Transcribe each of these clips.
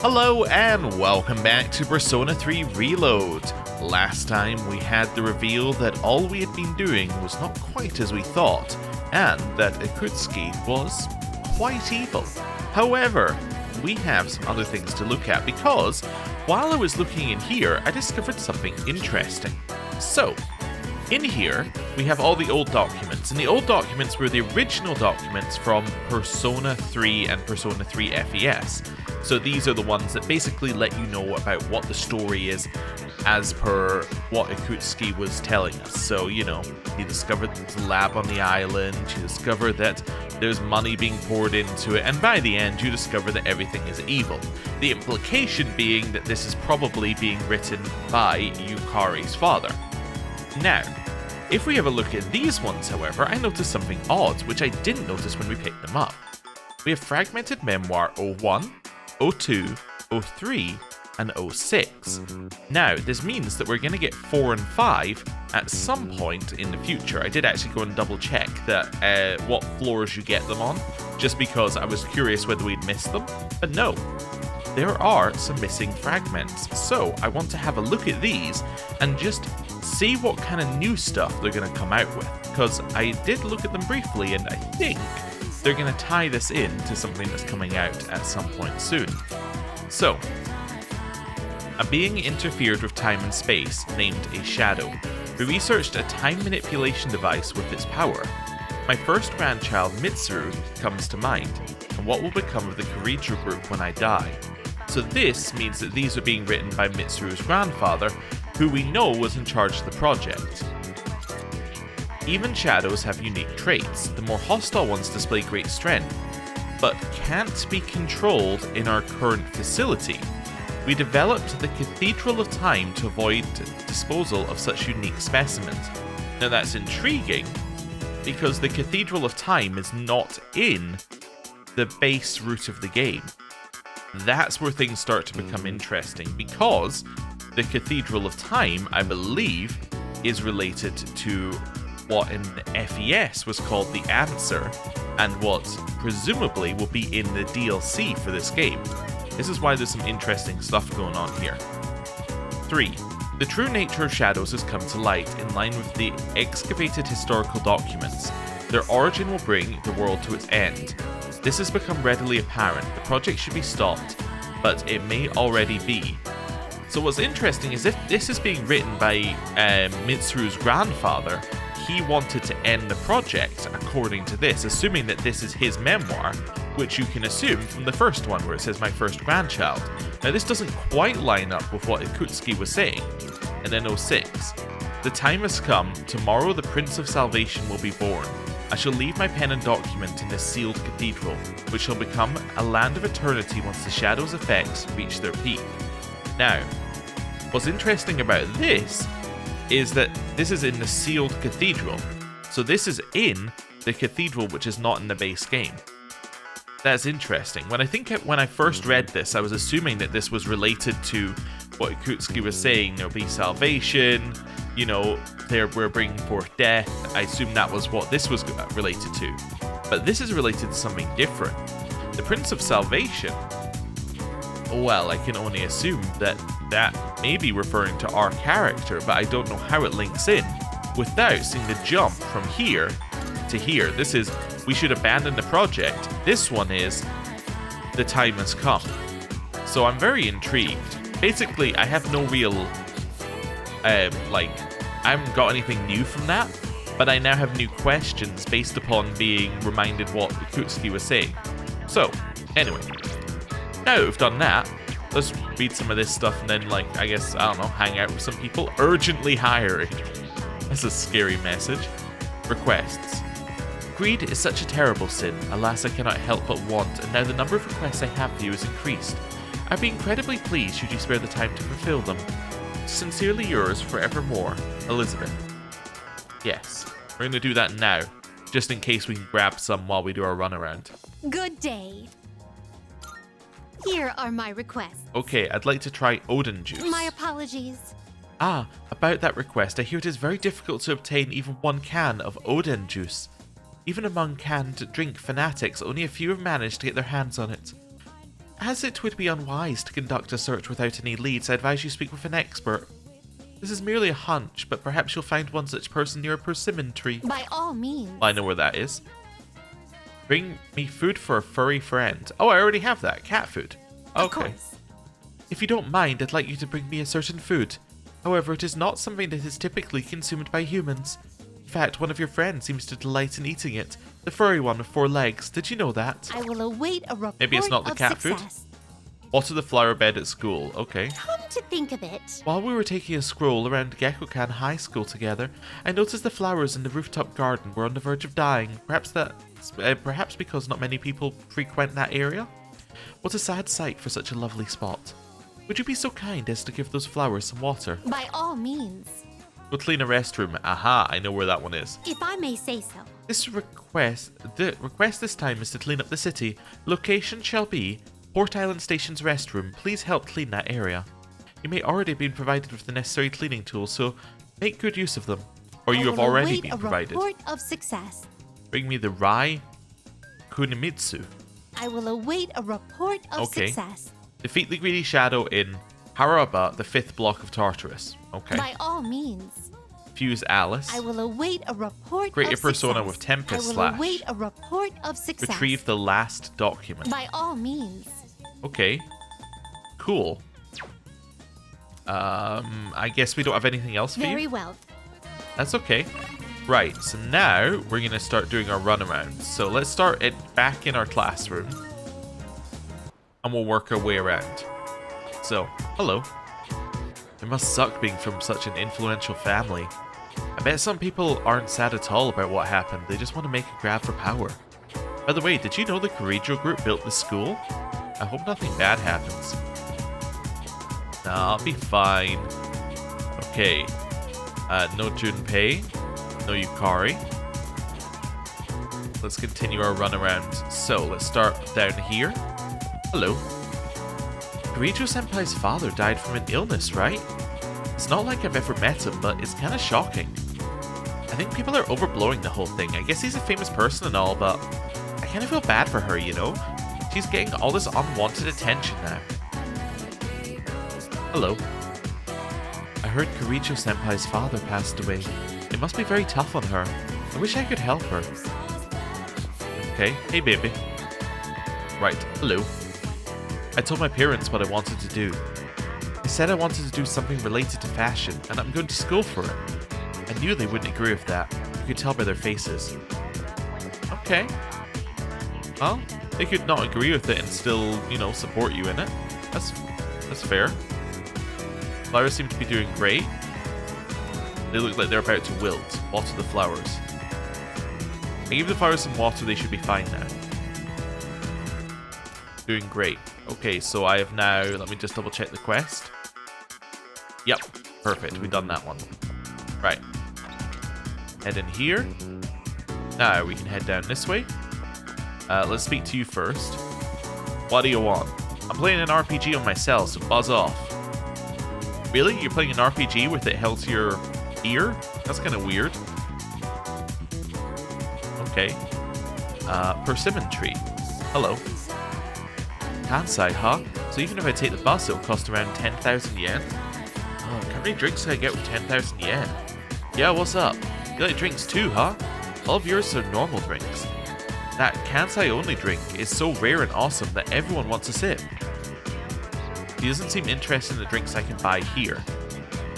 Hello and welcome back to Persona 3 Reload. Last time we had the reveal that all we had been doing was not quite as we thought, and that Ikutsuki was quite evil. However, we have some other things to look at because while I was looking in here, I discovered something interesting. So, in here, we have all the old documents, and the old documents were the original documents from Persona 3 and Persona 3 FES. So these are the ones that basically let you know about what the story is as per what Ikutsuki was telling us. So, you know, he discovered the lab on the island, you discover that there's money being poured into it, and by the end you discover that everything is evil. The implication being that this is probably being written by Yukari's father. Now, if we have a look at these ones, however, I noticed something odd, which I didn't notice when we picked them up. We have Fragmented Memoir 01, 02, 03, and 06. Now, this means that we're going to get 4 and 5 at some point in the future. I did actually go and double check that what floors you get them on, just because I was curious whether we'd missed them, but no. There are some missing fragments, so I want to have a look at these and just see what kind of new stuff they're going to come out with, because I did look at them briefly and I think they're going to tie this in to something that's coming out at some point soon. So, a being interfered with time and space named a Shadow, who researched a time manipulation device with its power. My first grandchild, Mitsuru, comes to mind, and what will become of the Kirijo group when I die. So this means that these are being written by Mitsuru's grandfather, who we know was in charge of the project. Even shadows have unique traits. The more hostile ones display great strength, but can't be controlled in our current facility. We developed the Cathedral of Time to avoid disposal of such unique specimens. Now that's intriguing, because the Cathedral of Time is not in the base route of the game. That's where things start to become interesting, because the Cathedral of Time, I believe, is related to what in FES was called the Answer, and what presumably will be in the DLC for this game. This is why there's some interesting stuff going on here. 3. The true nature of shadows has come to light in line with the excavated historical documents. Their origin will bring the world to its end. This has become readily apparent. The project should be stopped, but it may already be. So what's interesting is if this is being written by Mitsuru's grandfather, he wanted to end the project according to this, assuming that this is his memoir, which you can assume from the first one where it says my first grandchild. Now this doesn't quite line up with what Ikutsuki was saying. And then 06. The time has come, tomorrow the Prince of Salvation will be born. I shall leave my pen and document in this sealed cathedral, which shall become a land of eternity once the shadow's effects reach their peak. Now, what's interesting about this is that this is in the sealed cathedral. So this is in the cathedral which is not in the base game. That's interesting. When I first read this, I was assuming that this was related to what Ikutsuki was saying. There'll be salvation, you know, we're bringing forth death. I assume that was what this was related to. But this is related to something different. The Prince of Salvation, well, I can only assume that may be referring to our character, but I don't know how it links in without seeing the jump from here to here. This is, we should abandon the project. This one is, the time has come. So I'm very intrigued. Basically, I have no real, I haven't got anything new from that, but I now have new questions based upon being reminded what Ikutsuki was saying. So, anyway, now that we've done that, let's read some of this stuff and then, I guess, I don't know, hang out with some people. Urgently hiring. That's a scary message. Requests. Greed is such a terrible sin. Alas, I cannot help but want, and now the number of requests I have for you is increased. I'd be incredibly pleased should you spare the time to fulfill them. Sincerely yours, forevermore, Elizabeth. Yes, we're going to do that now, just in case we can grab some while we do our runaround. Good day. Here are my requests. Okay, I'd like to try Odin juice. My apologies. Ah, about that request, I hear it is very difficult to obtain even one can of Odin juice. Even among canned drink fanatics, only a few have managed to get their hands on it. As it would be unwise to conduct a search without any leads, I advise you speak with an expert. This is merely a hunch, but perhaps you'll find one such person near a persimmon tree. By all means. Well, I know where that is. Bring me food for a furry friend. Oh, I already have that. Cat food. Of Okay. course. If you don't mind, I'd like you to bring me a certain food. However, it is not something that is typically consumed by humans. In fact, one of your friends seems to delight in eating it. The furry one with 4 legs. Did you know that? I will await a report Maybe it's not the of cat food? success. Water the flower bed at school. Okay. Come to think of it, While we were taking a stroll around Gekkokan High School together, I noticed the flowers in the rooftop garden were on the verge of dying. Perhaps because not many people frequent that area? What a sad sight for such a lovely spot. Would you be so kind as to give those flowers some water? by all means. Go clean a restroom. Aha, I know where that one is. If I may say so. The request this time is to clean up the city. Location shall be Port Island Station's restroom. Please help clean that area. You may already have been provided with the necessary cleaning tools, so make good use of them. Or you I have will already await been a provided. report of success. Bring me the Rai Kunimitsu. I will await a report of Okay. success. Defeat the greedy shadow in Haraba, the 5th block of Tartarus. Okay. By all means. Fuse Alice. I will await a report Create of your persona success. with Tempest I will Slash. await a report of success. Retrieve the last document. By all means. Okay. Cool. I guess we don't have anything else for Very you? well. That's okay. Right, so now we're going to start doing our runarounds. So let's start it back in our classroom. And we'll work our way around. So, hello. It must suck being from such an influential family. I bet some people aren't sad at all about what happened. They just want to make a grab for power. By the way, did you know the Kirijo group built this school? I hope nothing bad happens. Nah, I'll be fine. Okay. No Junpei. No Yukari. Let's continue our run around. So, let's start down here. Hello. Kirijo-senpai's father died from an illness, right? It's not like I've ever met him, but it's kind of shocking. I think people are overblowing the whole thing. I guess he's a famous person and all, but I kind of feel bad for her, you know? She's getting all this unwanted attention now. Hello. I heard Kirijo-senpai's father passed away. It must be very tough on her. I wish I could help her. Okay, hey baby. Right, hello. I told my parents what I wanted to do. I said I wanted to do something related to fashion, and I'm going to school for it. I knew they wouldn't agree with that. You could tell by their faces. Okay. Well, they could not agree with it and still, you know, support you in it. That's fair. Flowers seem to be doing great. They look like they're about to wilt. Water the flowers. I give the flowers some water, they should be fine now. Doing great. Okay, so I have now, let me just double check the quest. Yep, perfect, we've done that one. Right. Head in here. Now we can head down this way. Let's speak to you first. What do you want? I'm playing an RPG on my cell, so buzz off. Really? You're playing an RPG with it held to your ear? That's kind of weird. Okay. Persimmon tree. Hello. Kansai, huh? So even if I take the bus, it'll cost around 10,000 yen? Oh, how many drinks can I get with 10,000 yen? Yeah, what's up? You like drinks too, huh? All of yours are normal drinks. That Kansai only drink is so rare and awesome that everyone wants a sip. He doesn't seem interested in the drinks I can buy here.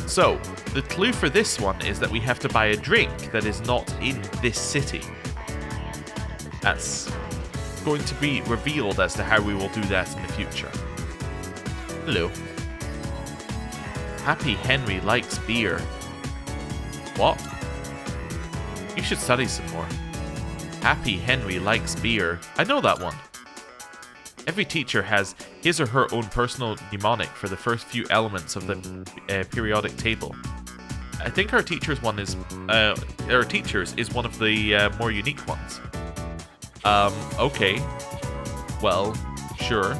So, the clue for this one is that we have to buy a drink that is not in this city. That's going to be revealed as to how we will do that in the future. Hello. Happy Henry likes beer. What? You should study some more. Happy Henry likes beer. I know that one. Every teacher has his or her own personal mnemonic for the first few elements of the periodic table. I think our teacher's one is our teacher's is one of the more unique ones. Okay. Well, sure.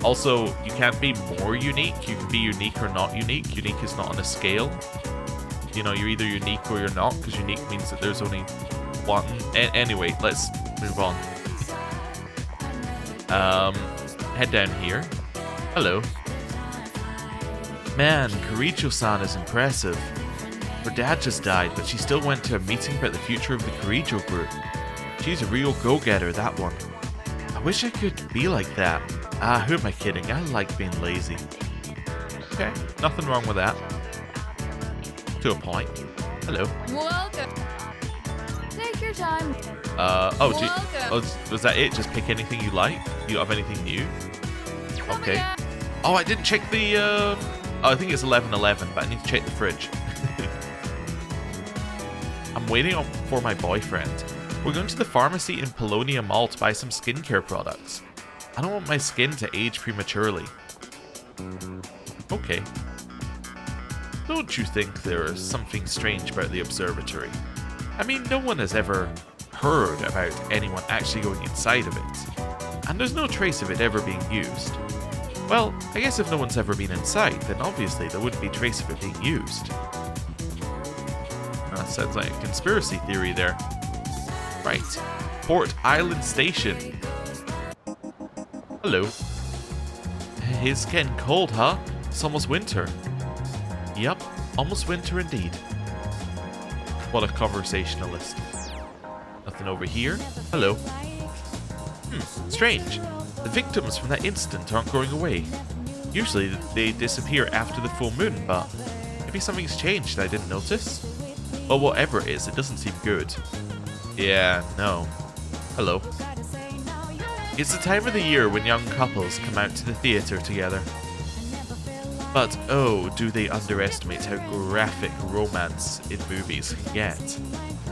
Also, you can't be more unique. You can be unique or not unique. Unique is not on a scale. You know, you're either unique or you're not, because unique means that there's only one. Anyway, let's move on. head down here. Hello. Man, Kirijo-san is impressive. Her dad just died, but she still went to a meeting about the future of the Kirijo group. She's a real go-getter, that one. I wish I could be like that. Ah, who am I kidding? I like being lazy. Okay, nothing wrong with that. To a point. Hello. Welcome. Take your time. Was that it? Just pick anything you like? You don't have anything new? Okay. Oh, I didn't check the, I think it's 11:11, but I need to check the fridge. I'm waiting for my boyfriend. We're going to the pharmacy in Polonia Mall to buy some skincare products. I don't want my skin to age prematurely. Okay. Don't you think there is something strange about the observatory? I mean, no one has ever heard about anyone actually going inside of it. And there's no trace of it ever being used. Well, I guess if no one's ever been inside, then obviously there wouldn't be trace of it being used. That sounds like a conspiracy theory there. Right. Port Island Station. Hello. It's getting cold, huh? It's almost winter. Yep, almost winter indeed. What a conversationalist. Nothing over here. Hello. Strange. The victims from that incident aren't going away. Usually they disappear after the full moon, but maybe something's changed I didn't notice. Well, whatever it is, it doesn't seem good. Yeah, no. Hello. It's the time of the year when young couples come out to the theatre together. But oh, do they underestimate how graphic romance in movies can get.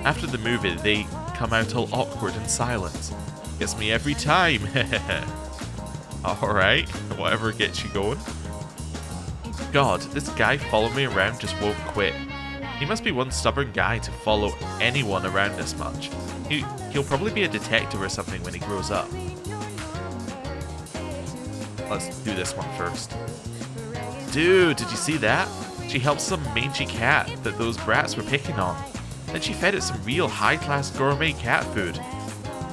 After the movie, they come out all awkward and silent. Gets me every time. Alright, whatever gets you going. God, this guy following me around just won't quit. He must be one stubborn guy to follow anyone around this much. He'll probably be a detective or something when he grows up. Let's do this one first. Dude, did you see that? She helped some mangy cat that those brats were picking on. Then she fed it some real high-class gourmet cat food.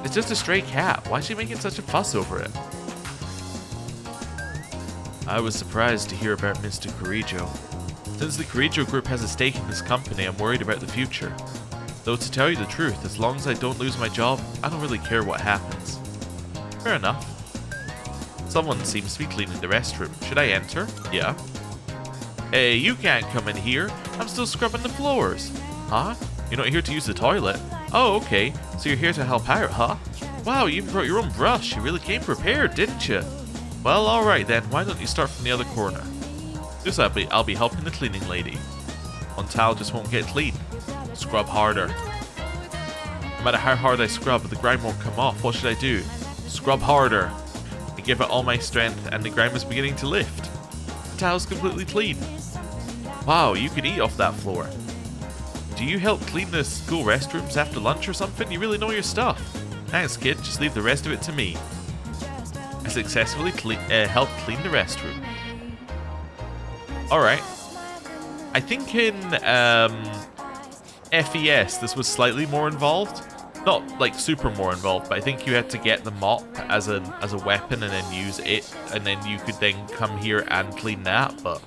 It's just a stray cat. Why is she making such a fuss over it? I was surprised to hear about Mr. Kirijo. Since the Kirijo group has a stake in this company, I'm worried about the future. Though to tell you the truth, as long as I don't lose my job, I don't really care what happens. Fair enough. Someone seems to be cleaning the restroom. Should I enter? Yeah. Hey, you can't come in here. I'm still scrubbing the floors. Huh? You're not here to use the toilet? Oh, okay. So you're here to help out, huh? Wow, you even brought your own brush. You really came prepared, didn't you? Well, alright then. Why don't you start from the other corner? Just I'll be helping the cleaning lady. One towel just won't get clean. Scrub harder. No matter how hard I scrub, the grime won't come off. What should I do? Scrub harder. I give it all my strength and the grime is beginning to lift. The towel's completely clean. Wow, you could eat off that floor. Do you help clean the school restrooms after lunch or something? You really know your stuff. Thanks, kid. Just leave the rest of it to me. I successfully helped clean the restroom. Alright. I think in FES this was slightly more involved. Not like super more involved, but I think you had to get the mop as a weapon and then use it, and then you could then come here and clean that. But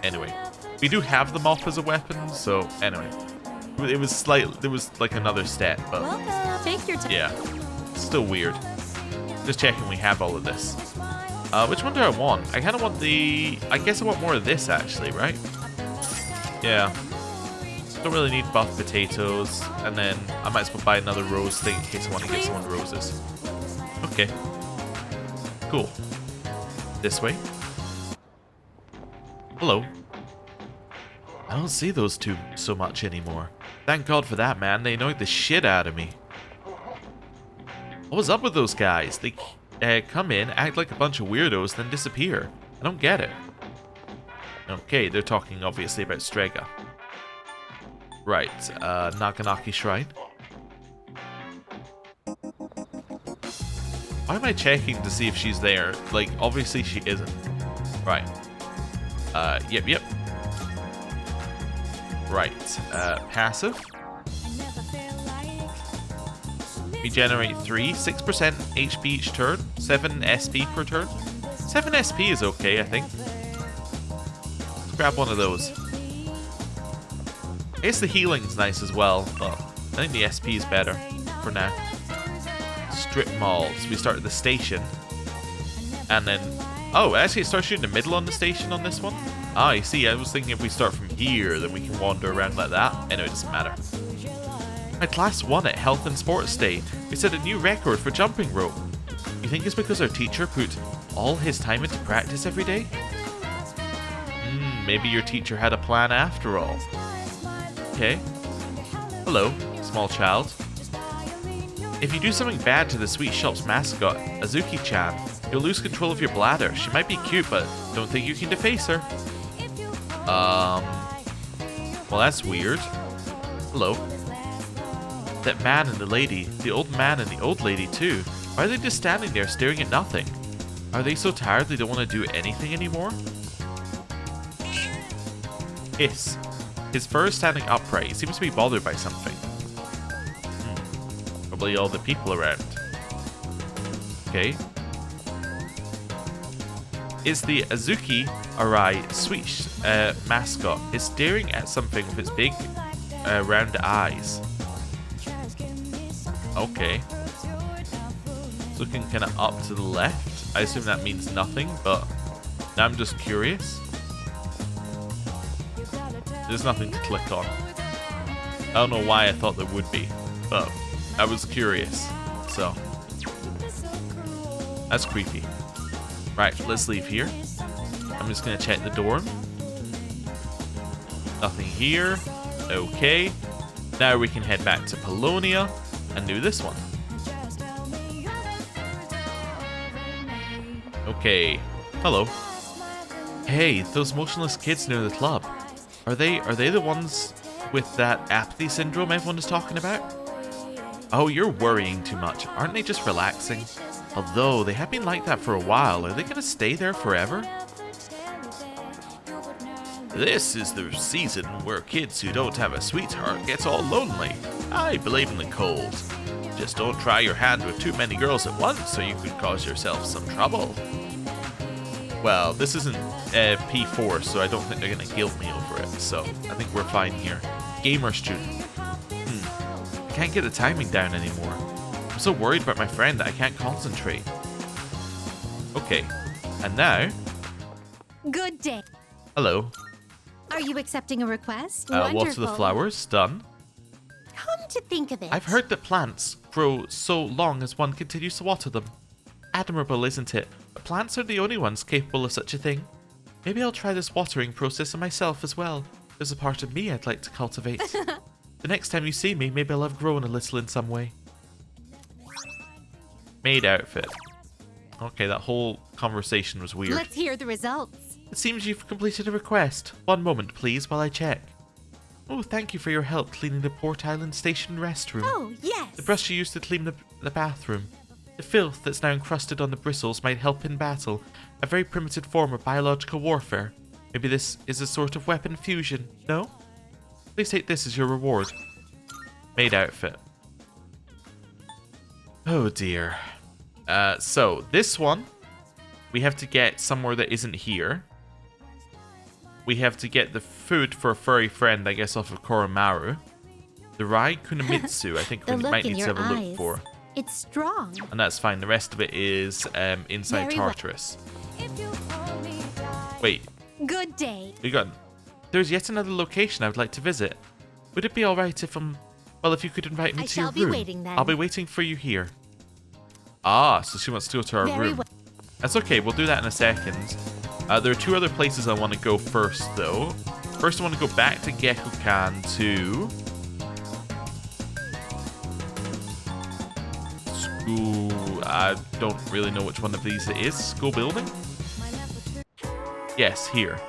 anyway, we do have the mop as a weapon, so anyway, it was there was like another step, but Take your time. yeah, still weird. Just checking we have all of this. Which one do I want? I kind of want I guess I want more of this actually, right? Yeah. Don't really need buff potatoes, and then I might as well buy another rose thing in case I want to give someone roses. Okay. Cool. This way. Hello. I don't see those two so much anymore. Thank God for that, man. They annoyed the shit out of me. What was up with those guys? They come in, act like a bunch of weirdos, then disappear. I don't get it. Okay, they're talking obviously about Strega. Right, Naganaki Shrine. Why am I checking to see if she's there? Like, obviously she isn't. Right. Yep. Right, passive. Regenerate 3, 6% HP each turn, 7 SP per turn. 7 SP is okay, I think. Let's grab one of those. I guess the healing's nice as well, but I think the SP is better for now. Strip malls. We start at the station. And then... Oh, actually it starts you in the middle on the station on this one? Ah, I see. I was thinking if we start from here, then we can wander around like that. Anyway, it doesn't matter. My class 1 at Health and Sports Day. We set a new record for jumping rope. You think it's because our teacher put all his time into practice every day? Maybe your teacher had a plan after all. Okay. Hello, small child. If you do something bad to the sweet shop's mascot, Azuki-chan, you'll lose control of your bladder. She might be cute, but don't think you can deface her. Well, that's weird. Hello. That man and the lady, the old man and the old lady too. Why are they just standing there staring at nothing? Are they so tired they don't want to do anything anymore? Hiss. His fur is standing upright. He seems to be bothered by something. Probably all the people around. Okay. Is the Azuki Arai sweet mascot is staring at something with its big round eyes. Okay. It's looking kind of up to the left. I assume that means nothing, but now I'm just curious. There's nothing to click on. I don't know why I thought there would be, but I was curious, so. That's creepy. Right, let's leave here. I'm just gonna check the dorm. Nothing here. Okay. Now we can head back to Polonia and do this one. Okay. Hello. Hey, those motionless kids near the club. Are they the ones with that apathy syndrome everyone is talking about? Oh, you're worrying too much. Aren't they just relaxing? Although they have been like that for a while, are they going to stay there forever? This is the season where kids who don't have a sweetheart gets all lonely. I believe in the cold. Just don't try your hand with too many girls at once, or you could cause yourself some trouble. Well, this isn't P4, so I don't think they're going to guilt me over it, so I think we're fine here. Gamer student. I can't get the timing down anymore. I'm so worried about my friend that I can't concentrate. Okay, and now... Good day. Hello. Are you accepting a request? Water the flowers. Done. Come to think of it. I've heard that plants grow so long as one continues to water them. Admirable, isn't it? But plants are the only ones capable of such a thing. Maybe I'll try this watering process on myself as well. There's a part of me I'd like to cultivate. The next time you see me, maybe I'll have grown a little in some way. Maid outfit. Okay, that whole conversation was weird. Let's hear the results. It seems you've completed a request. One moment, please, while I check. Oh, thank you for your help cleaning the Port Island Station restroom. Oh, yes. The brush you used to clean the bathroom. The filth that's now encrusted on the bristles might help in battle. A very primitive form of biological warfare. Maybe this is a sort of weapon fusion, no? Please take this as your reward. Maid outfit. Oh dear. So, this one, we have to get somewhere that isn't here. We have to get the food for a furry friend, I guess, off of Koromaru. The Rai Kunamitsu, I think we might need to have a look for. It's strong. And that's fine. The rest of it is inside Very Tartarus. Wait. Good day. There's yet another location I would like to visit. Would it be alright if if you could invite me to your room? I shall be waiting then. I'll be waiting for you here. Ah, so she wants to go to our room. Well. That's okay, we'll do that in a second. There are two other places I want to go first, though. First, I want to go back to Gekukan to... School... I don't really know which one of these it is. School building? Yes, here.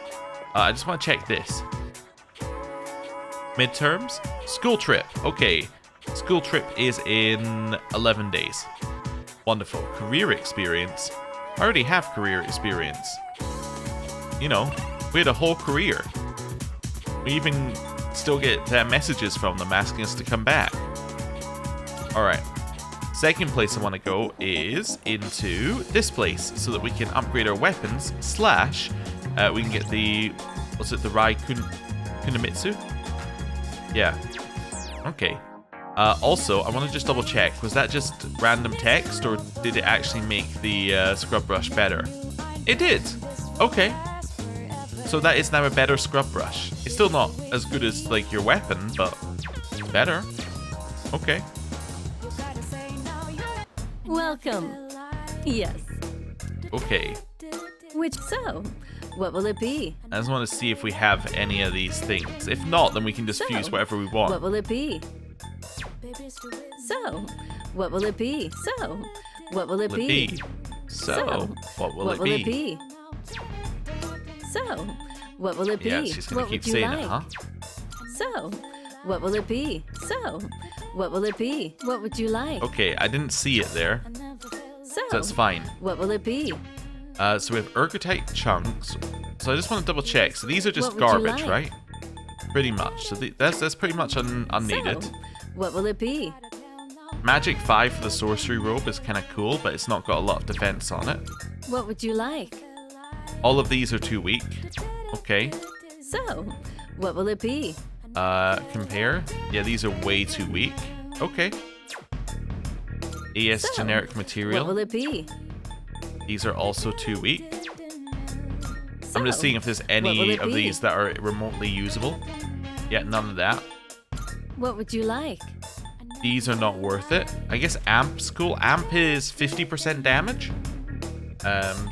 I just want to check this. Midterms? School trip. Okay. School trip is in 11 days. Wonderful. Career experience. I already have career experience. You know, we had a whole career. We even still get messages from them asking us to come back. Alright. Second place I want to go is into this place so that we can upgrade our weapons / we can get the, was it the Kunamitsu? Yeah. Okay. Also, I want to just double check. Was that just random text or did it actually make the scrub brush better? It did. Okay. So that is now a better scrub brush. It's still not as good as like your weapon, but it's better. Okay. Welcome. Yes. Okay. What will it be? I just want to see if we have any of these things. If not, then we can just fuse whatever we want. What will it be? What will it be? What will it be? What will it be? What will it be? Yeah, she's gonna keep saying it, huh? What will it be? What will it be? What would you like? Okay, I didn't see it there, so that's fine. What will it be? So we have ergotite chunks. So I just want to double check. So these are just What would you garbage, like? right? Pretty much. So that's pretty much unneeded. What will it be? Magic 5 for the sorcery robe is kind of cool, but it's not got a lot of defense on it. What would you like? All of these are too weak. Okay. What will it be? Compare. Yeah, these are way too weak. Okay. AS generic material. What will it be? These are also too weak. I'm just seeing if there's will any it of be? these that are remotely usable. Yeah, none of that. What would you like? These are not worth it. I guess Amp's cool. Amp is 50% damage.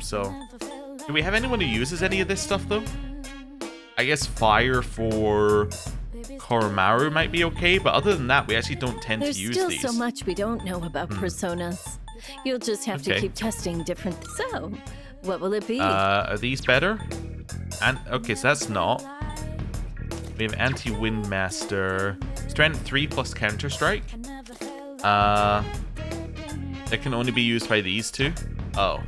So do we have anyone who uses any of this stuff though? I guess fire for Koromaru might be okay, but other than that, we actually don't tend There's to use still these. so much we don't know about personas. You'll just have to Okay. keep testing different. What will it be? Are these better? And okay, so that's not. We have anti-wind master, strength 3 plus counter strike. It can only be used by these two. Oh.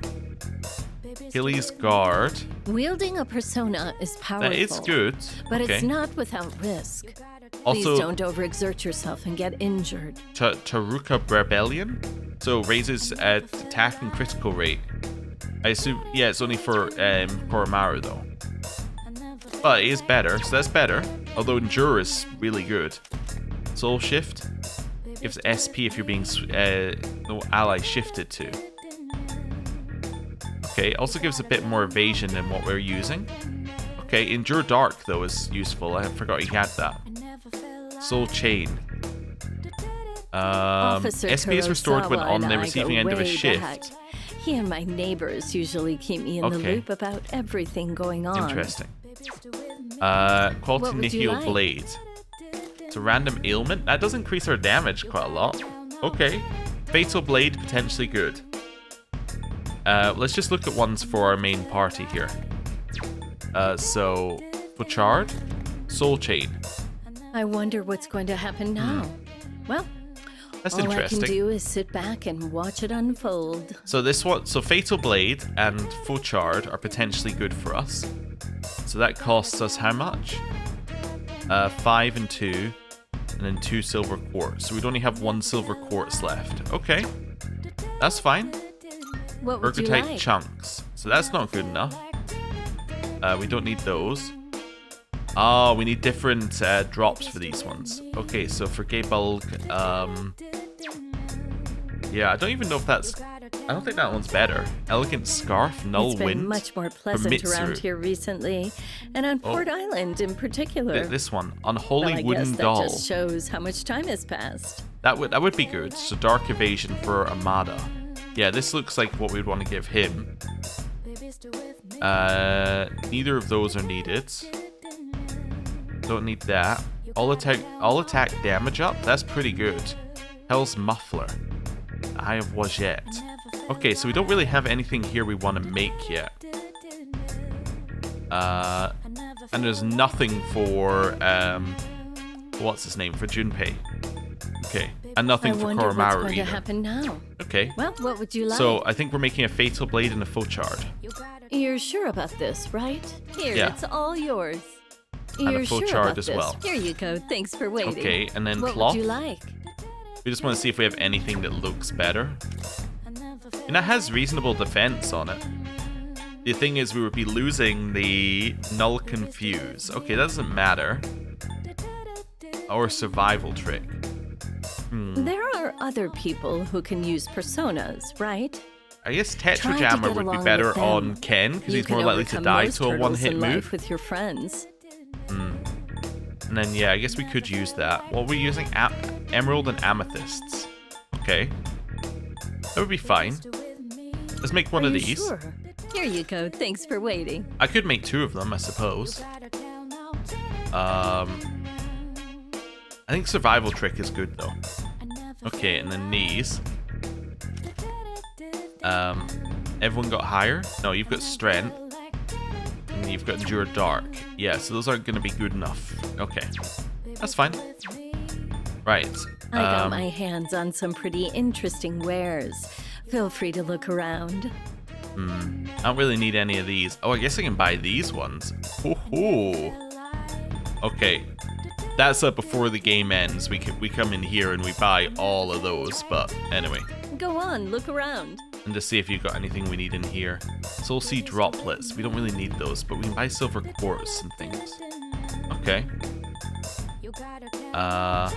Achilles guard. Wielding a persona is powerful. That is good. But okay. it's not without risk. Also, Please don't overexert yourself and get injured. Taruka Rebellion. So raises attack and critical rate. I assume, yeah, it's only for Koromaru though. But it is better, so that's better. Although Endure is really good. Soul Shift gives SP if you're being no ally shifted to. Okay, also gives a bit more evasion than what we're using. Okay, Endure Dark though is useful. I forgot he had that. Soul Chain. Officer SP is restored when Kurosawa on and the I receiving go end of a way shift. back. He and my neighbors usually keep me in the Okay. loop about everything going on. Interesting. Quality What would you Nihil like? Blade. It's a random ailment. That does increase our damage quite a lot. Okay. Fatal Blade, potentially good. Let's just look at ones for our main party here. So, Bouchard, Soul Chain. I wonder what's going to happen now. Well, That's all interesting. I can do is sit back and watch it unfold. So this one, so Fatal Blade and Fauchard are potentially good for us. So that costs us how much? 5 and 2, and then 2 silver quartz. So we'd only have 1 silver quartz left. Okay, that's fine. What would you Ergotite like? chunks. So that's not good enough. We don't need those. Oh, we need different drops for these ones. Okay, so for Gay Bulk, yeah, I don't even know if that's... I don't think that one's better. Elegant Scarf, Null It's been Wind. much more pleasant around Mitsuru. here recently, and on Port Island in particular. This one, Unholy well, I Wooden guess that Doll. just shows how much time has passed. That would be good. So Dark Evasion for Amada. Yeah, this looks like what we'd want to give him. Neither of those are needed. Don't need that. All attack damage up. That's pretty good. Hell's Muffler. Eye of Wajette. Okay, so we don't really have anything here we want to make yet. And there's nothing for what's his name, for Junpei. Okay, and nothing I for wonder what's Koromaru going to either. happen now. Okay, Well, what would you like? so I think we're making a Fatal Blade and a Fauchard. You're sure about this, right? Here, Yeah. it's all yours. And a You're full sure chart about as this. well. Here you go. Thanks for waiting. Okay, and then What cloth. would you like? We just want to see if we have anything that looks better. And it has reasonable defense on it. The thing is, we would be losing the null confuse. Okay, that doesn't matter. Or survival trick. There are other people who can use personas, right? I guess Try to Tetrajammer get would be along better with them. on Ken, because You he's more can likely to overcome die most to a hurdles one-hit in move. life with your friends. And then, yeah, I guess we could use that. Well, we're using Emerald and Amethysts. Okay. That would be fine. Let's make one Are of you these. Sure. Here you go. Thanks for waiting. I could make 2 of them, I suppose. I think Survival Trick is good, though. Okay, and then these. Everyone got higher? No, you've got Strength. And you've got Endure Dark. Yeah, so those aren't going to be good enough. Okay. That's fine. Right. I got my hands on some pretty interesting wares. Feel free to look around. I don't really need any of these. Oh, I guess I can buy these ones. Ho-ho. Okay. That's before the game ends. We come in here and we buy all of those. But anyway. Go on, look around. And to see if you've got anything we need in here. Soul Seed Droplets. We don't really need those, but we can buy Silver Quartz and things. Okay. Oh,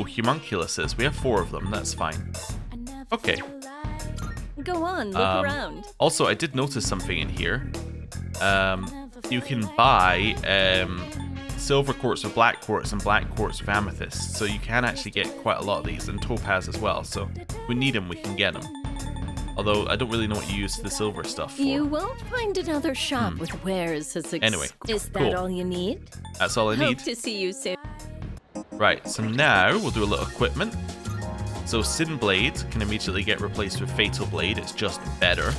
Homunculuses. We have 4 of them. That's fine. Okay. Go on, look around. Also, I did notice something in here. You can buy Silver Quartz with Black Quartz and Black Quartz with Amethyst. So you can actually get quite a lot of these, and Topaz as well. So if we need them, we can get them. Although I don't really know what you use the silver stuff for. You won't find another shop with wares as Anyway, Is that cool. all you need? That's all I need. Hope to see you soon. Right, so now we'll do a little equipment. So Sin Blade can immediately get replaced with Fatal Blade. It's just better.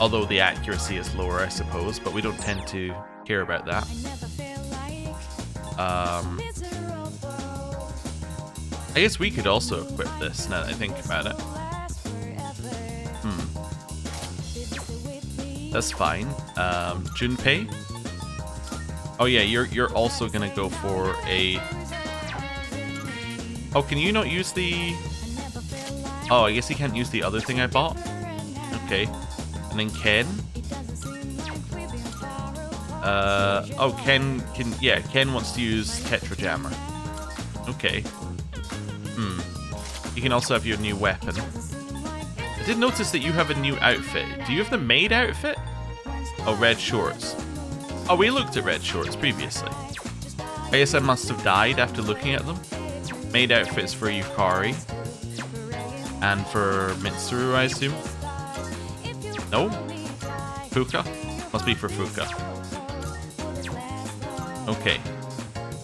Although the accuracy is lower, I suppose, but we don't tend to care about that. I guess we could also equip this, now that I think about it. That's fine. Junpei? Oh yeah, you're also gonna go for a... Oh, can you not use the... Oh, I guess he can't use the other thing I bought? Okay. And then Ken? Oh, Ken can... Yeah, Ken wants to use Tetrajammer. Okay. You can also have your new weapon. I did notice that you have a new outfit. Do you have the maid outfit? Oh, red shorts. Oh, we looked at red shorts previously. I guess I must have died after looking at them. Maid outfits for Yukari. And for Mitsuru, I assume. No? Fuka? Must be for Fuka. Okay.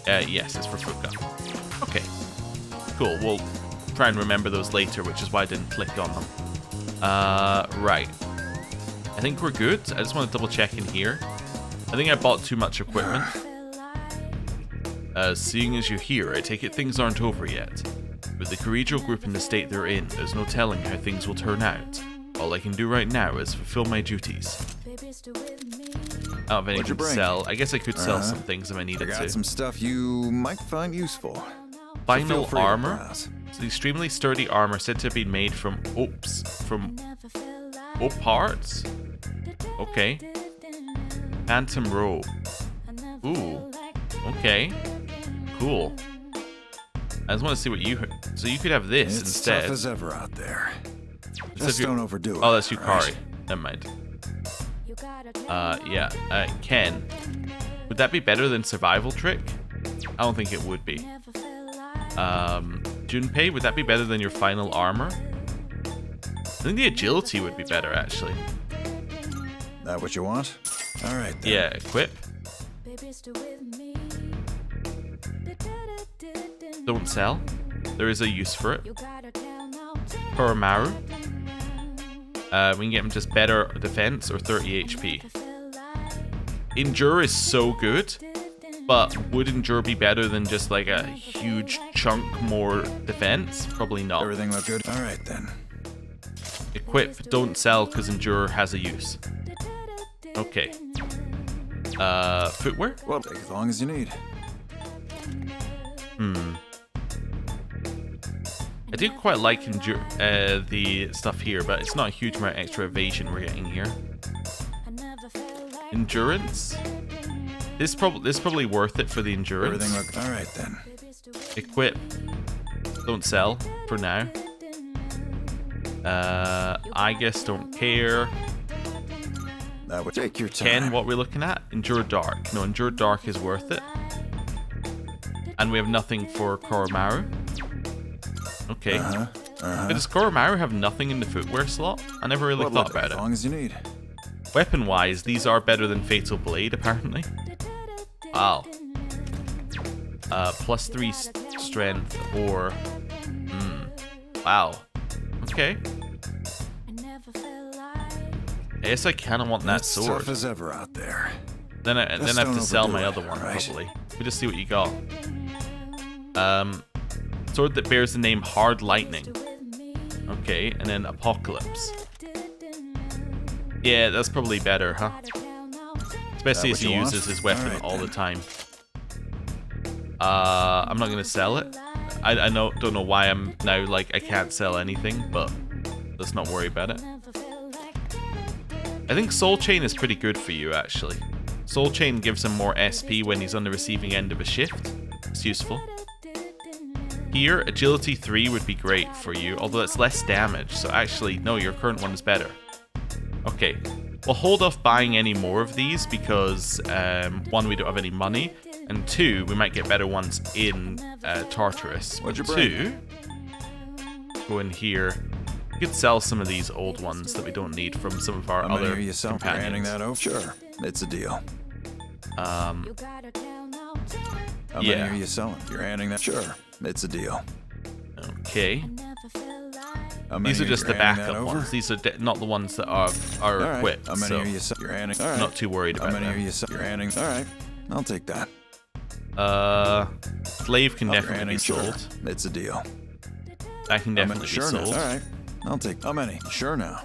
Yes, it's for Fuka. Okay. Cool, we'll try and remember those later, which is why I didn't click on them. Right. I think we're good. I just want to double check in here. I think I bought too much equipment. Seeing as you're here, I take it things aren't over yet. With the Corregio group in the state they're in, there's no telling how things will turn out. All I can do right now is fulfill my duties. I don't have anything to sell. I guess I could sell some things if I needed I got to. some stuff you might find useful. Final feel free to armor. browse. So the extremely sturdy armor said to have been made from parts. Okay. Phantom robe. Ooh. Okay. Cool. I just want to see what you heard. So you could have this It's instead. tough as ever out there. Instead Just of don't overdo it. Oh, that's Yukari. alright? Never mind. Yeah. Ken. Would that be better than survival trick? I don't think it would be. Junpei, would that be better than your final armor? I think the agility would be better, actually. That what you want? All right. Then. Yeah, equip. Don't sell. There is a use for it. Koromaru. We can get him just better defense or 30 HP. Endure is so good, but would Endure be better than just like a huge chunk more defense? Probably not. Everything look good? All right then. Equip, don't sell because Endure has a use. Okay. Footwear? Well, take as long as you need. I do quite like the stuff here, but it's not a huge amount of extra evasion we're getting here. Endurance. This probably worth it for the endurance. Everything look all right then. Equip. Don't sell for now. I guess don't care. That would take your time. Ken, what we're looking at? Endure Dark. No, Endure Dark is worth it. And we have nothing for Koromaru. Okay. But does Koromaru have nothing in the footwear slot? I never really thought about it. As long as you need. Weapon-wise, these are better than Fatal Blade, apparently. Wow. +3 strength or... Wow. Okay. I guess I kind of want that sword. Tough as ever out there. Then I have to sell my other one, probably. We just see what you got. Sword that bears the name Hard Lightning. Okay, and then Apocalypse. Yeah, that's probably better, huh? Especially as he uses his weapon all the time. I'm not gonna sell it. I don't know why I'm now like I can't sell anything, but let's not worry about it. I think Soul Chain is pretty good for you, actually. Soul Chain gives him more SP when he's on the receiving end of a shift. It's useful. Here, Agility 3 would be great for you, although it's less damage, so actually, no, your current one is better. Okay, we'll hold off buying any more of these because, one, we don't have any money, and two, we might get better ones in Tartarus. But two, go in here. We could sell some of these old ones that we don't need from some of our other companions. That over? Sure, it's a deal. Yeah. How many are you selling? You're handing that? Sure, it's a deal. Okay. These are just the backup ones. These are not the ones that are equipped. How many so are you you're handing? I'm not too worried about them. How many are you you're handing? All right, I'll take that. Slave can definitely be sold. Sure. It's a deal. That can definitely be sold. All right, I'll take. How many? Sure now.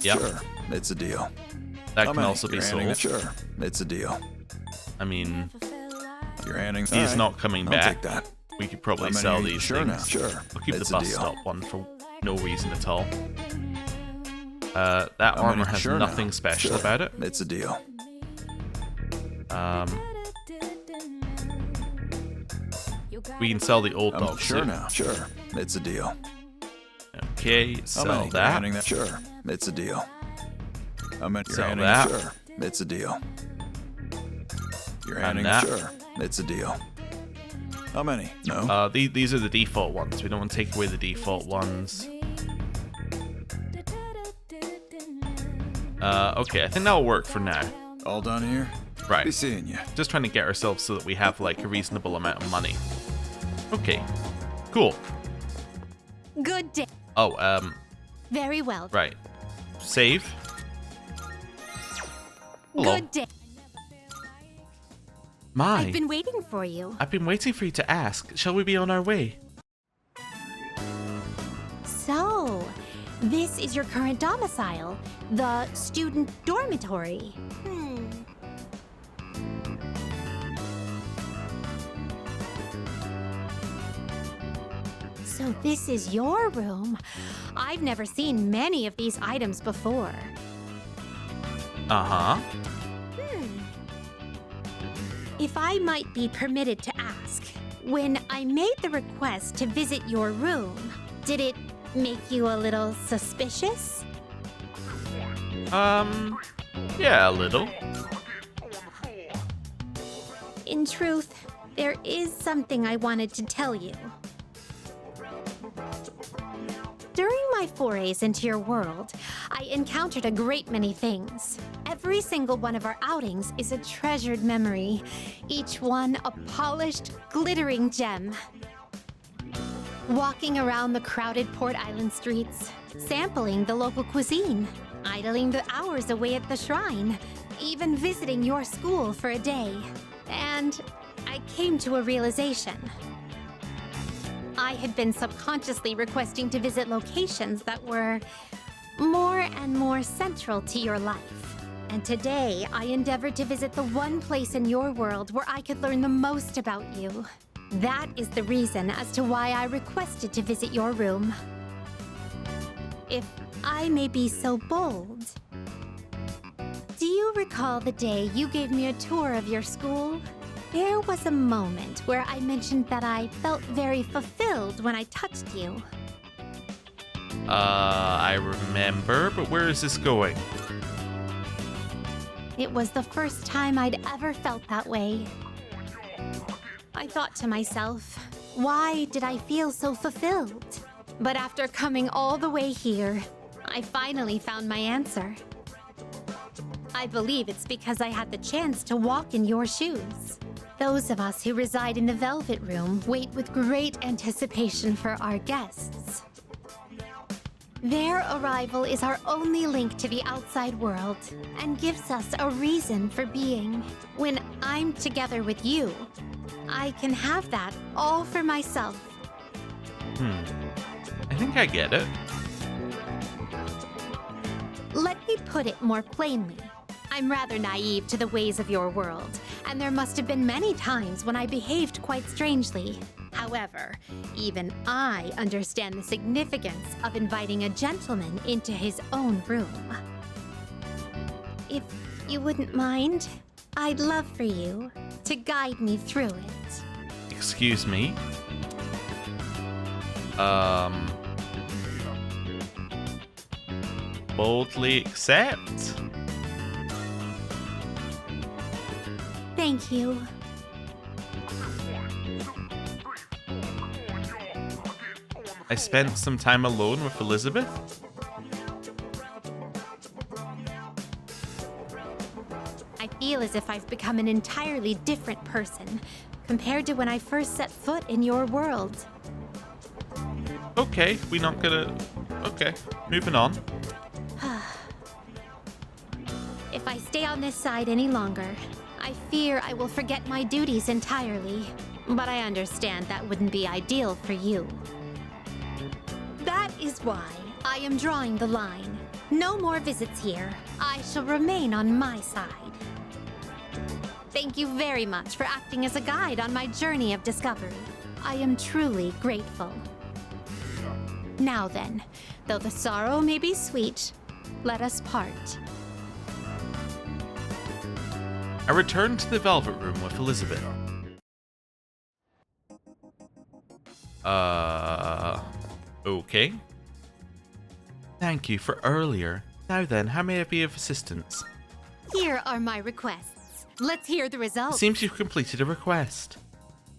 Yep. Sure, it's a deal. That can also be sold. Sure, it's a deal. I mean, you're handing. he's not coming back. I'll take that. We could probably sell these things. Now. Sure, I'll keep the bus stop one for no reason at all. That armor has nothing special about it. It's a deal. We can sell the old dog Sure suit. now. Sure, it's a deal. Okay, sell that. Sure, it's a deal. Sell that. Sure, it's a deal. You're handing that. Sure, it's a deal. How many? No. These are the default ones. We don't want to take away the default ones. Okay, I think that'll work for now. All done here? Right. Be seeing you. Just trying to get ourselves so that we have like a reasonable amount of money. Okay. Cool. Good day. Oh, Very well. right. Save. Hello. Good day. My. I've been waiting for you. I've been waiting for you to ask. Shall we be on our way? So, this is your current domicile, the student dormitory. So this is your room. I've never seen many of these items before. Uh-huh. If I might be permitted to ask, when I made the request to visit your room, did it make you a little suspicious? Yeah, a little. In truth, there is something I wanted to tell you. During my forays into your world, I encountered a great many things. Every single one of our outings is a treasured memory, each one a polished, glittering gem. Walking around the crowded Port Island streets, sampling the local cuisine, idling the hours away at the shrine, even visiting your school for a day. And I came to a realization. I had been subconsciously requesting to visit locations that were more and more central to your life. And today, I endeavored to visit the one place in your world where I could learn the most about you. That is the reason as to why I requested to visit your room. If I may be so bold, do you recall the day you gave me a tour of your school? There was a moment where I mentioned that I felt very fulfilled when I touched you. I remember, but where is this going? It was the first time I'd ever felt that way. I thought to myself, why did I feel so fulfilled? But after coming all the way here, I finally found my answer. I believe it's because I had the chance to walk in your shoes. Those of us who reside in the Velvet Room wait with great anticipation for our guests. Their arrival is our only link to the outside world and gives us a reason for being. When I'm together with you, I can have that all for myself. I think I get it. Let me put it more plainly. I'm rather naive to the ways of your world, and there must have been many times when I behaved quite strangely. However, even I understand the significance of inviting a gentleman into his own room. If you wouldn't mind, I'd love for you to guide me through it. Excuse me. Boldly accept. Thank you. I spent some time alone with Elizabeth. I feel as if I've become an entirely different person compared to when I first set foot in your world. Okay, we're not gonna... Okay, moving on. If I stay on this side any longer, I fear I will forget my duties entirely. But I understand that wouldn't be ideal for you. That is why I am drawing the line. No more visits here. I shall remain on my side. Thank you very much for acting as a guide on my journey of discovery. I am truly grateful. Now then, though the sorrow may be sweet, let us part. I returned to the Velvet Room with Elizabeth. Okay. Thank you for earlier. Now then, how may I be of assistance? Here are my requests. Let's hear the results. Seems you've completed a request.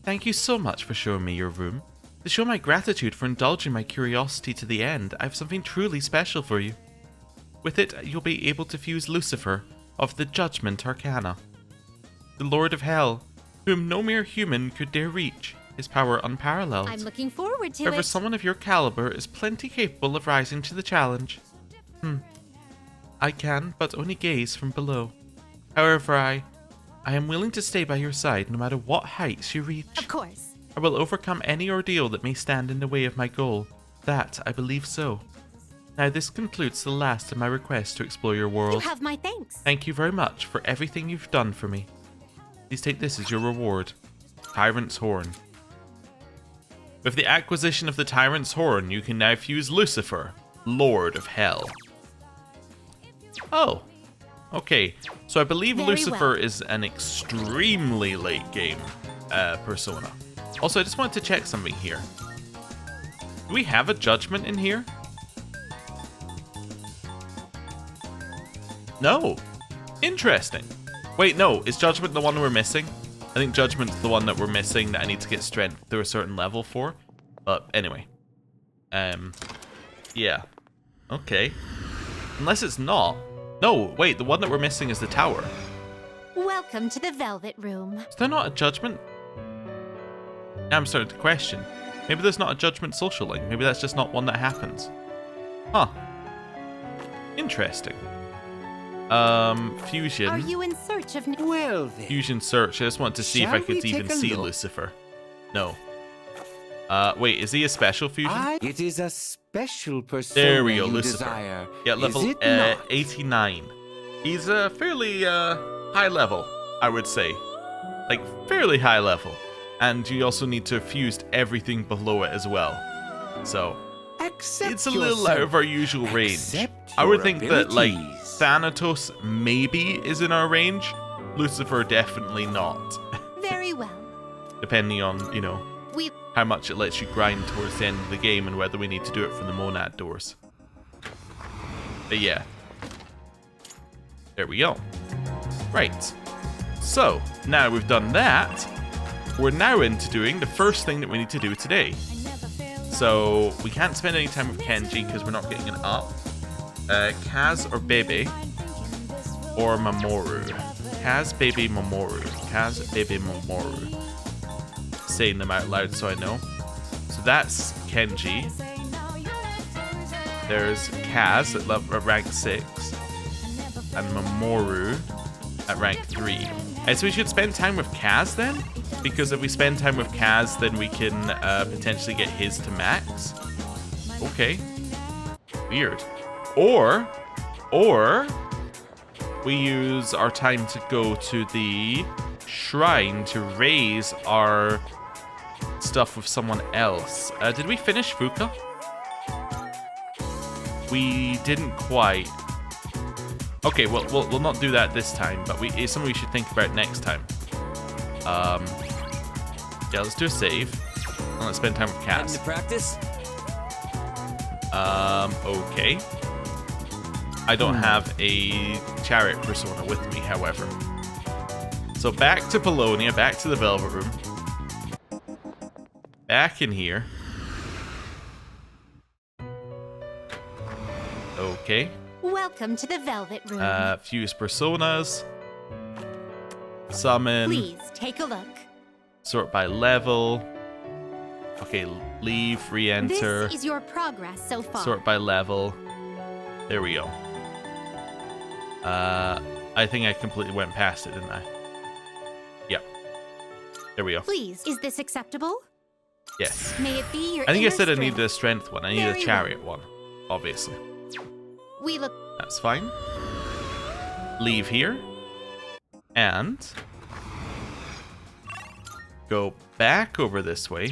Thank you so much for showing me your room. To show my gratitude for indulging my curiosity to the end, I have something truly special for you. With it, you'll be able to fuse Lucifer of the Judgment Arcana, the Lord of Hell, whom no mere human could dare reach, his power unparalleled. I'm looking forward to However, it. someone of your caliber is plenty capable of rising to the challenge. I can but only gaze from below. However, I am willing to stay by your side no matter what heights you reach. Of course. I will overcome any ordeal that may stand in the way of my goal. That, I believe so. Now, this concludes the last of my requests to explore your world. You have my thanks. Thank you very much for everything you've done for me. Please take this as your reward. Tyrant's Horn. With the acquisition of the Tyrant's Horn, you can now fuse Lucifer, Lord of Hell. Oh. Okay, so I believe Very Lucifer well. is an extremely late game persona. Also, I just wanted to check something here. Do we have a judgment in here? No. Interesting. Wait, no. Is judgment the one we're missing? I think judgment's the one that we're missing that I need to get strength through a certain level for. But anyway. Yeah. Okay. Unless it's not. No, wait. The one that we're missing is the tower. Welcome to the Velvet Room. Is there not a judgment? Now I'm starting to question. Maybe there's not a judgment social link. Maybe that's just not one that happens. Huh. Interesting. Fusion. Are you in search of... Well then. Fusion search. I just wanted to see if I Shall could we even take a see look? Lucifer. No. Wait, is he a special fusion? It is a special persona There we go, you Lucifer. desire. Yeah, Is level it not? 89. He's a fairly high level, I would say. Like, fairly high level. And you also need to have fused everything below it as well. So Accept it's a little yourself. out of our usual range. Accept I would your think that like abilities. Thanatos maybe is in our range. Lucifer definitely not. Very well. Depending on, you know, We how much it lets you grind towards the end of the game and whether we need to do it from the monad doors. But yeah. There we go. Right. So, now we've done that, we're now into doing the first thing that we need to do today. So, we can't spend any time with Kenji because we're not getting an up. Kaz or Bebe or Mamoru. Kaz, Bebe, Mamoru. Kaz, Bebe, Mamoru. Saying them out loud so I know. So that's Kenji. There's Kaz at rank 6. And Mamoru at rank 3. So we should spend time with Kaz then? Because if we spend time with Kaz, then we can potentially get his to max. Okay. Weird. Or we use our time to go to the shrine to raise our stuff with someone else. Did we finish Fuka? We didn't quite. Okay, well, we'll not do that this time, but it's something we should think about next time. Yeah, let's do a save. And let's spend time with Heading Cass. to practice? Okay. I don't have a chariot persona with me, however. So back to Polonia, back to the Velvet Room. Back in here. Okay. welcome to the Velvet Room. Fuse personas. Summon. Please take a look. Sort by level. Okay, leave, re-enter. This is your progress so far. Sort by level. There we go. I think I completely went past it, didn't I? Yep. There we go. Please, is this acceptable? Yes. May it be your I think I inner said I needed strength. a strength one. I need a Very chariot one, obviously. We look. That's fine. Leave here. And go back over this way.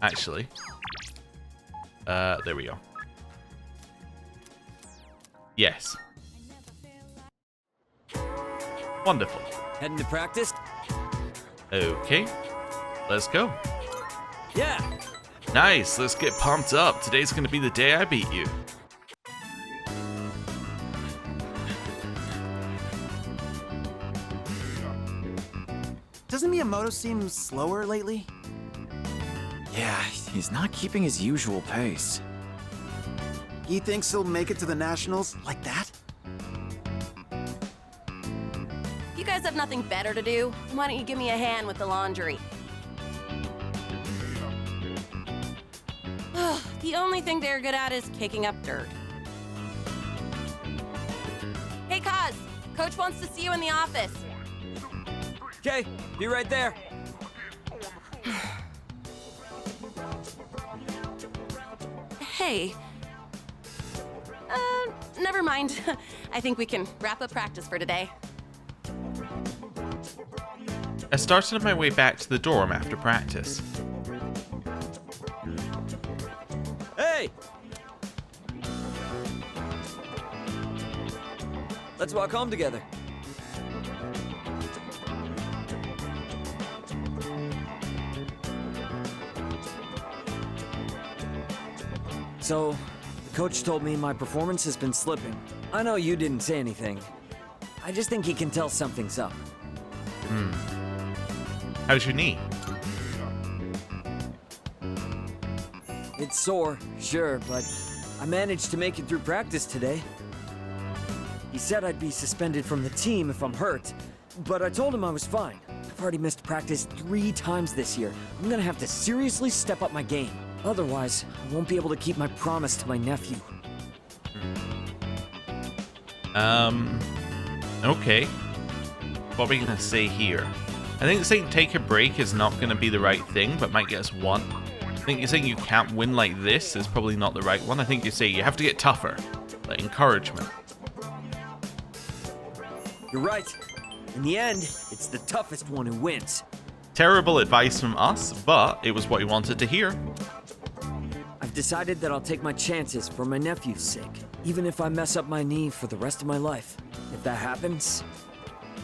Actually. There we go. Yes. Wonderful. Heading to practice? Okay. Let's go. Yeah! Nice. Let's get pumped up. Today's going to be the day I beat you. Doesn't Miyamoto seem slower lately? Yeah, he's not keeping his usual pace. He thinks he'll make it to the Nationals like that? You guys have nothing better to do? Why don't you give me a hand with the laundry? The only thing they're good at is kicking up dirt. Hey, Kaz! Coach wants to see you in the office. Okay, be right there. Hey. Never mind. I think we can wrap up practice for today. I started on my way back to the dorm after practice. Hey! Let's walk home together. So, the coach told me my performance has been slipping. I know you didn't say anything. I just think he can tell something's up. How's your knee? It's sore, sure, but I managed to make it through practice today. He said I'd be suspended from the team if I'm hurt, but I told him I was fine. I've already missed practice 3 times this year. I'm gonna have to seriously step up my game. Otherwise, I won't be able to keep my promise to my nephew. Okay. What are we gonna say here? I think saying take a break is not gonna be the right thing, but might get us 1. I think you're saying you can't win like this is probably not the right one. I think you say you have to get tougher. Like encouragement. You're right. In the end, it's the toughest one who wins. Terrible advice from us, but it was what he wanted to hear. I've decided that I'll take my chances for my nephew's sake, even if I mess up my knee for the rest of my life. If that happens,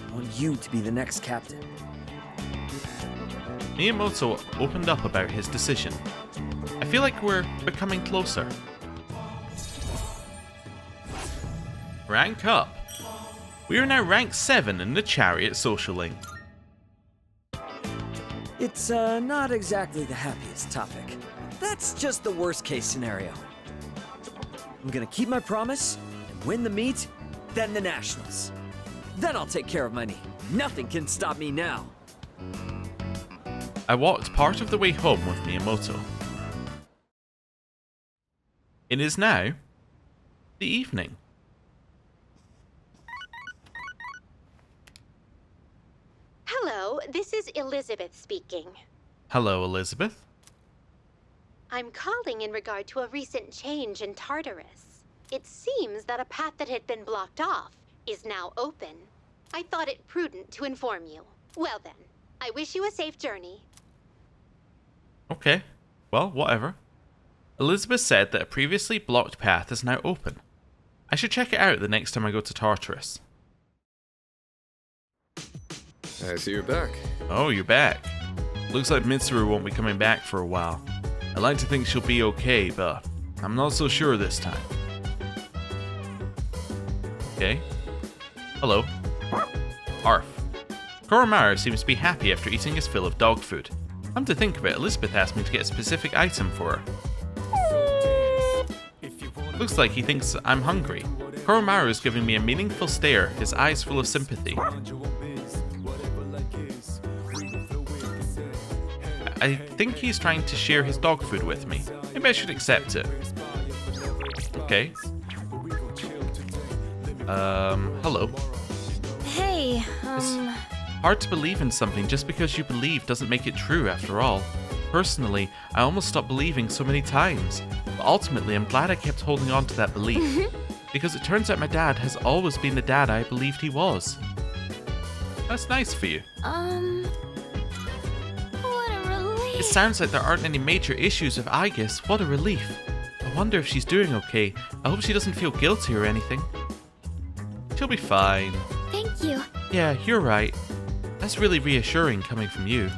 I want you to be the next captain. Miyamoto opened up about his decision. I feel like we're becoming closer. Rank up. We are now rank 7 in the Chariot social link. It's not exactly the happiest topic. That's just the worst case scenario. I'm gonna keep my promise and win the meet, then the nationals. Then I'll take care of my knee. Nothing can stop me now. I walked part of the way home with Miyamoto. It is now the evening. Hello, this is Elizabeth speaking. Hello, Elizabeth. I'm calling in regard to a recent change in Tartarus. It seems that a path that had been blocked off is now open. I thought it prudent to inform you. Well then, I wish you a safe journey. Okay, well, whatever. Elizabeth said that a previously blocked path is now open. I should check it out the next time I go to Tartarus. I see you're back. Oh, you're back. Looks like Mitsuru won't be coming back for a while. I like to think she'll be okay, but I'm not so sure this time. Okay. Hello. Arf. Koromaru seems to be happy after eating his fill of dog food. Come to think of it, Elizabeth asked me to get a specific item for her. Looks like he thinks I'm hungry. Koromaru is giving me a meaningful stare, his eyes full of sympathy. I think he's trying to share his dog food with me. Maybe I should accept it. Okay. Hello. Hey, It's hard to believe in something just because you believe doesn't make it true after all. Personally, I almost stopped believing so many times. But ultimately, I'm glad I kept holding on to that belief. Because it turns out my dad has always been the dad I believed he was. That's nice for you. what a relief. It sounds like there aren't any major issues with Aegis. What a relief. I wonder if she's doing okay. I hope she doesn't feel guilty or anything. She'll be fine. Thank you. Yeah, you're right. That's really reassuring coming from you.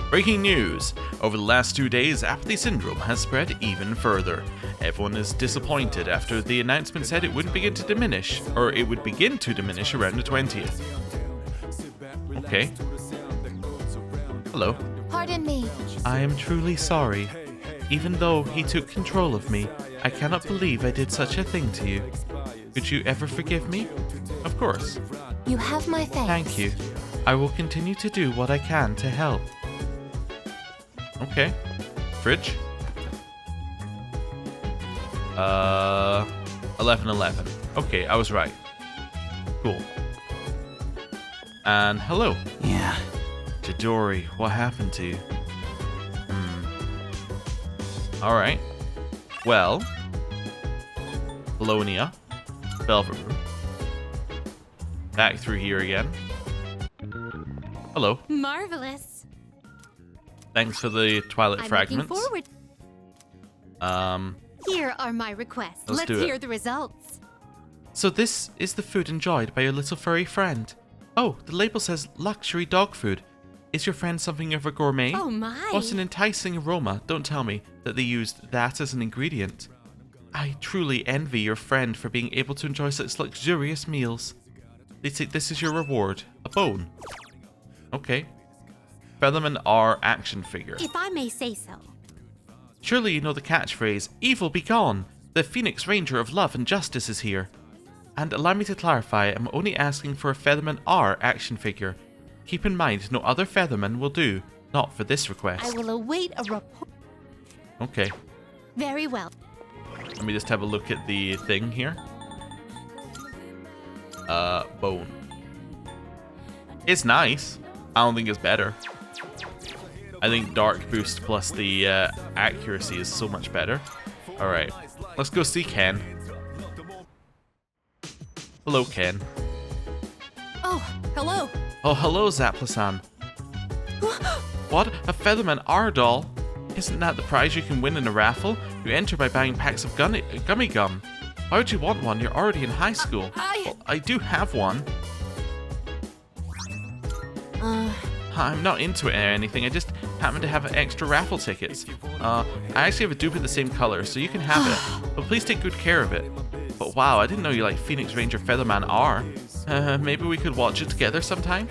Breaking news. Over the last 2 days, apathy syndrome has spread even further. Everyone is disappointed after the announcement said it wouldn't begin to diminish, or it would begin to diminish around the 20th. Okay. Hello. Pardon me. I am truly sorry. Even though he took control of me, I cannot believe I did such a thing to you. Could you ever forgive me? Of course. You have my thanks. Thank you. I will continue to do what I can to help. Okay. Fridge. 11:11. Okay, I was right. Cool. And hello. Yeah. Chidori, what happened to you? Alright. Well. Polonia. Velvet Room. Back through here again. Hello. Marvelous. Thanks for the Twilight I'm Fragments. looking forward. Here are my requests. Let's do it. hear the results. So this is the food enjoyed by your little furry friend. Oh, the label says luxury dog food. Is your friend something of a gourmet? Oh my. What an enticing aroma. Don't tell me that they used that as an ingredient. I truly envy your friend for being able to enjoy such luxurious meals. They say this is your reward. A bone. Okay. Featherman R action figure. If I may say so. Surely you know the catchphrase, evil be gone. The Phoenix Ranger of love and justice is here. And allow me to clarify, I'm only asking for a Featherman R action figure. Keep in mind, no other Featherman will do. Not for this request. I will await a report. Okay. Very well. Let me just have a look at the thing here. Bone. It's nice. I don't think it's better. I think Dark Boost plus the accuracy is so much better. Alright, let's go see Ken. Hello, Ken. Oh, hello. Oh, hello, Zaplasan. What? A Featherman R doll? Isn't that the prize you can win in a raffle? You enter by buying packs of gummy gum. Why would you want one? You're already in high school. Well, I do have one. I'm not into it or anything. I just happen to have extra raffle tickets. I actually have a dupe of the same color, so you can have it. But please take good care of it. But wow, I didn't know you liked Phoenix Ranger Featherman R. Maybe we could watch it together sometime?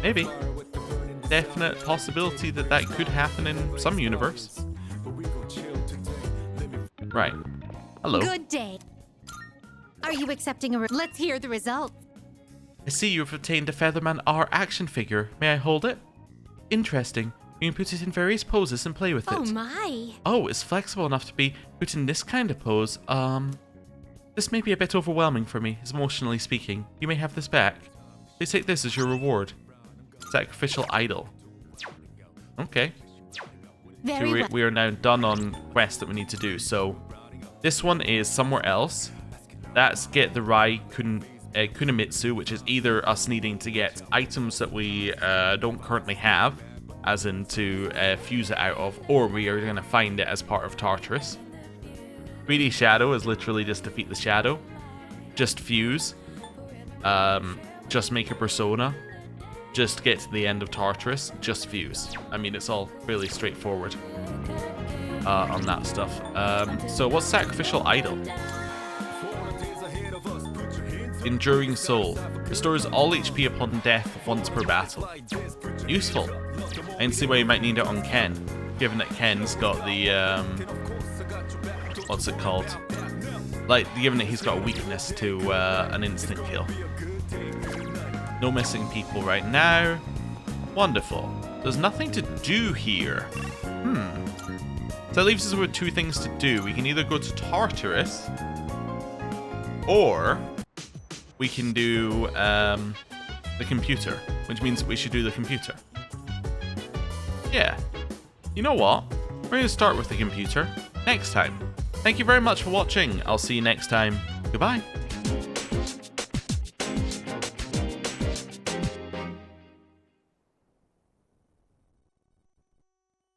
Maybe. Definite possibility that that could happen in some universe. Right. Hello. Good day. Are you accepting a let's hear the results. I see you've obtained a Featherman R action figure. May I hold it? Interesting. You can put it in various poses and play with it. Oh my. Oh, it's flexible enough to be put in this kind of pose. This may be a bit overwhelming for me, emotionally speaking. You may have this back. Please take this as your reward. Sacrificial idol. Okay. Very well. We are now done on quests that we need to do. So this one is somewhere else. That's get the Kunamitsu, which is either us needing to get items that we don't currently have, as in to fuse it out of, or we are going to find it as part of Tartarus. 3D Shadow is literally just defeat the Shadow. Just fuse. Just make a persona. Just get to the end of Tartarus. Just fuse. I mean, it's all really straightforward on that stuff. So what's Sacrificial Idol? Enduring Soul. Restores all HP upon death once per battle. Useful. I can see why you might need it on Ken, given that Ken's got the, what's it called? Like, given that he's got a weakness to an instant kill. No missing people right now. Wonderful. There's nothing to do here. So that leaves us with two things to do. We can either go to Tartarus, or we can do the computer, which means we should do the computer. Yeah. You know what? We're going to start with the computer next time. Thank you very much for watching. I'll see you next time. Goodbye.